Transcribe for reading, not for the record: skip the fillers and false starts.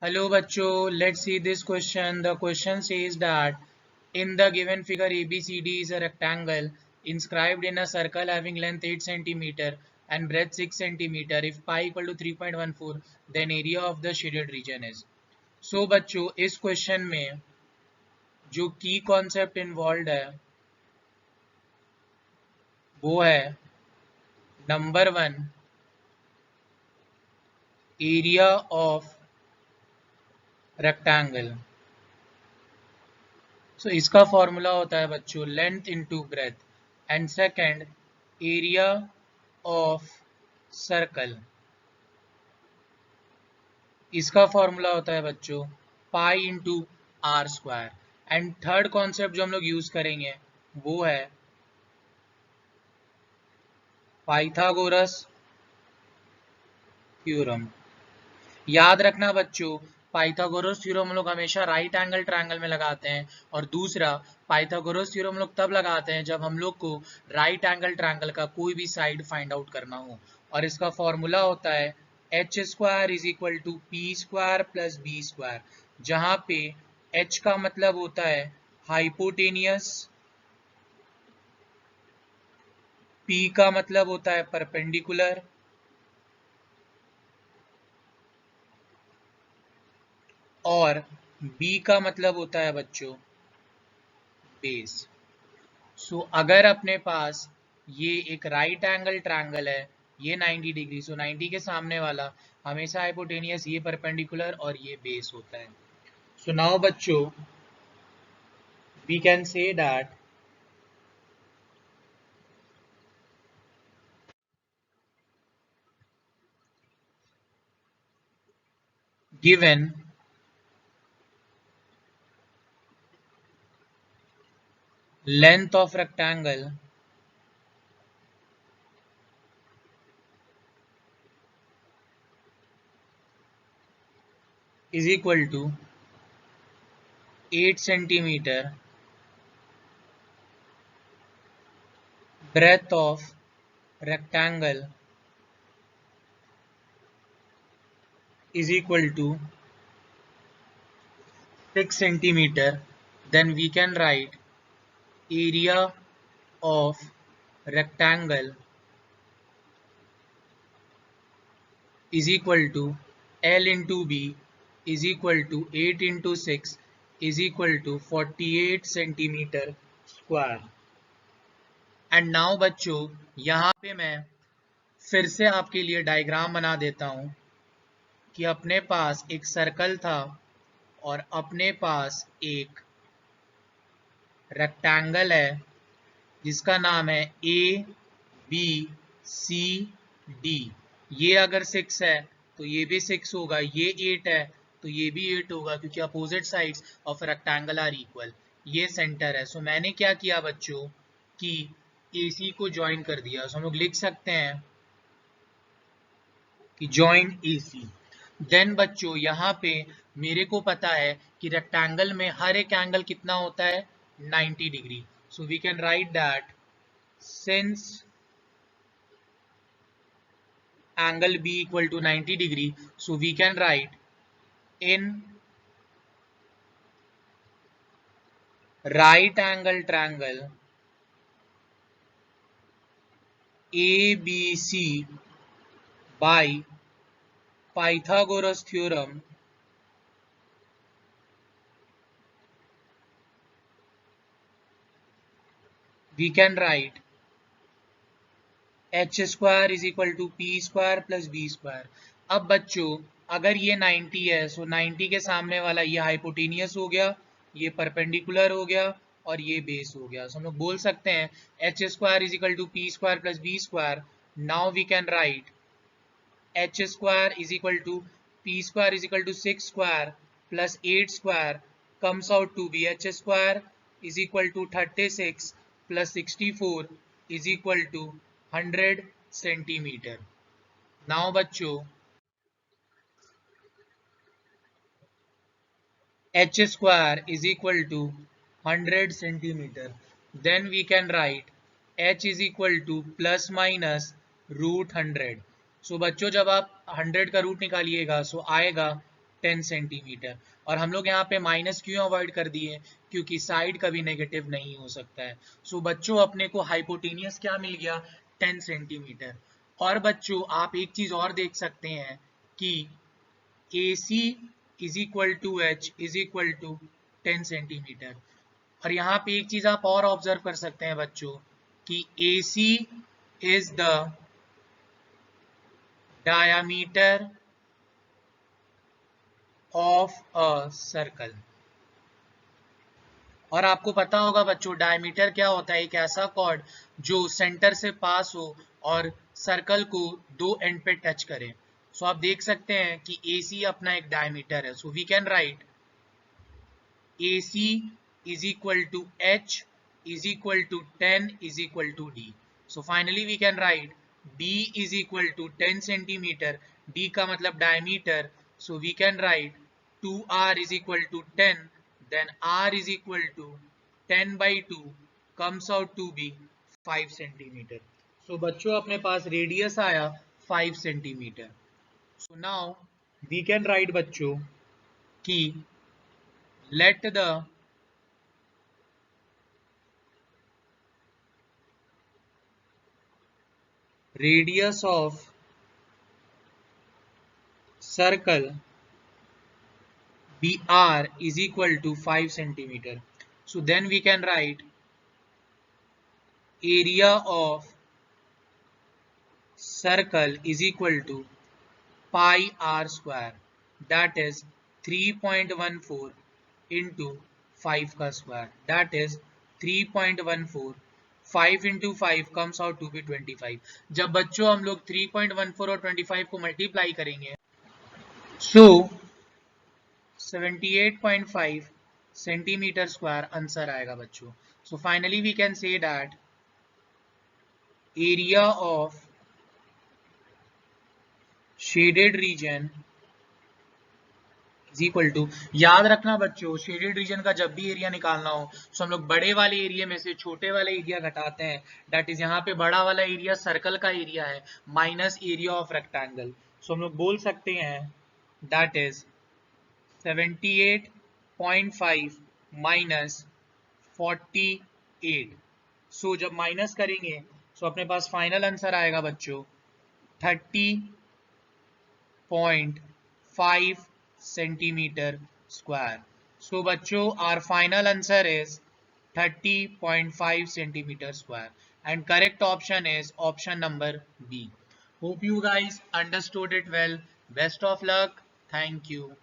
Hello bachcho, let's see this question. The question says that in the given figure ABCD is a rectangle inscribed in a circle having length 8 cm and breadth 6 cm. If pi equal to 3.14 then area of the shaded region is. So बच्चों इस question में जो की concept involve है वो है number 1 area of rectangle. So इसका formula होता है बच्चों length into breadth and second area of circle. इसका फॉर्मूला होता है बच्चों pi into R square. And third concept जो हम लोग यूज करेंगे वो है पाइथागोरस थ्योरम. याद रखना बच्चों पाइथागोरस थ्योरम हम लोग हमेशा राइट एंगल ट्रायंगल में लगाते हैं और दूसरा पाइथागोरस थ्योरम हम लोग तब लगाते हैं जब हम लोग को राइट एंगल ट्रायंगल का कोई भी साइड फाइंड आउट करना हो. और इसका फॉर्मूला होता है H square is equal to P square plus B square, जहां पे एच का मतलब होता है हाइपोटेनियस, पी का मतलब होता है परपेंडिकुलर और बी का मतलब होता है बच्चों बेस. सो अगर अपने पास ये एक राइट एंगल ट्रायंगल है, ये 90 डिग्री, सो 90 के सामने वाला हमेशा हाइपोटेनियस, ये परपेंडिकुलर और ये बेस होता है. सो नाउ बच्चों we can say that given length of rectangle is equal to 8 centimeter, breadth of rectangle is equal to 6 centimeter, then we can write area of rectangle is equal to L into B is equal to 8 into 6 is equal to 48 centimeter square. And now बच्चों यहाँ पे मैं फिर से आपके लिए diagram बना देता हूँ कि अपने पास एक सर्कल था और अपने पास एक रेक्टेंगल है जिसका नाम है ए बी सी डी. ये अगर 6 है तो ये भी 6 होगा, ये 8 है तो ये भी 8 होगा क्योंकि opposite sides of rectangle are equal. ये सेंटर है. सो मैंने क्या किया बच्चों कि AC को ज्वाइन कर दिया. सो हम लोग लिख सकते हैं कि ज्वाइन AC. देन बच्चों यहाँ पे मेरे को पता है कि रेक्टेंगल में हर एक एंगल कितना होता है 90 degree. So we can write that since angle B equal to 90 degree, so we can write in right angle triangle ABC by Pythagoras theorem we can write h square is equal to p square plus b square. अब बच्चों अगर ये 90 है सो 90 के सामने वाला ये hypotenuse हो गया, ये परपेंडिकुलर हो गया और ये बेस हो गया. सो हम लोग बोल सकते हैं H square is equal to P square plus B square. Now we can write h square is equal to p square is equal to 6 square plus 8 square comes out to be h square is equal to 36 plus 64 is equal to 100 centimeter. Now बच्चों h square is equal to 100 centimeter. Then we can write h is equal to plus minus root 100. सो बच्चों जब आप 100 का root निकालिएगा सो आएगा 10 centimetre. और हम लोग यहाँ पे माइनस क्यों अवॉइड कर दिए, क्योंकि साइड कभी नेगेटिव नहीं हो सकता है। सो बच्चों अपने को हाइपोटेनियस क्या मिल गया, 10 सेंटीमीटर। और बच्चों आप एक चीज और देख सकते हैं कि AC is equal to H is equal to 10 centimetre. और यहाँ पे एक चीज आप और ऑब्जर्व कर सकते हैं बच्चों कि AC is the diameter of a circle. और आपको पता होगा बच्चों डायमीटर क्या होता है, एक ऐसा कॉर्ड जो सेंटर से पास हो और सर्कल को दो एंड पे टच करे। सो आप देख सकते हैं कि AC अपना एक डायमीटर है। So we can write AC is equal to H is equal to 10 is equal to D. So finally we can write D is equal to 10 centimeter. D का मतलब diameter. So we can write 2R is equal to 10. Then R is equal to 10 by 2 comes out to be 5 centimeter. So बच्चों अपने पास radius आया 5 centimetre. So now we can write बच्चों कि let the radius of circle BR is equal to 5 centimeter. So then we can write area of circle is equal to pi r square, that is 3.14 into 5 का square, that is 3.14. 5 into 5 comes out to be 25. जब बच्चों हम लोग 3.14 और 25 को multiply करेंगे, so 78.5 centimetre square answer आएगा बच्चों. So finally we can say that area of shaded region is equal to, याद रखना बच्चों शेडेड रीजन का जब भी एरिया निकालना हो तो हम लोग बड़े वाले एरिया में से छोटे वाले एरिया घटाते हैं. दैट इज यहाँ पे बड़ा वाला एरिया सर्कल का एरिया है माइनस एरिया ऑफ रेक्टेंगल. सो हम लोग बोल सकते हैं दैट इज 78.5 माइनस 48. सो जब माइनस करेंगे सो अपने पास फाइनल आंसर आएगा बच्चों 30.5 सेंटीमीटर स्क्वायर. सो बच्चों our final answer is 30.5 centimetre square and correct option is option number B. Hope you guys understood it well. Best of luck. Thank you.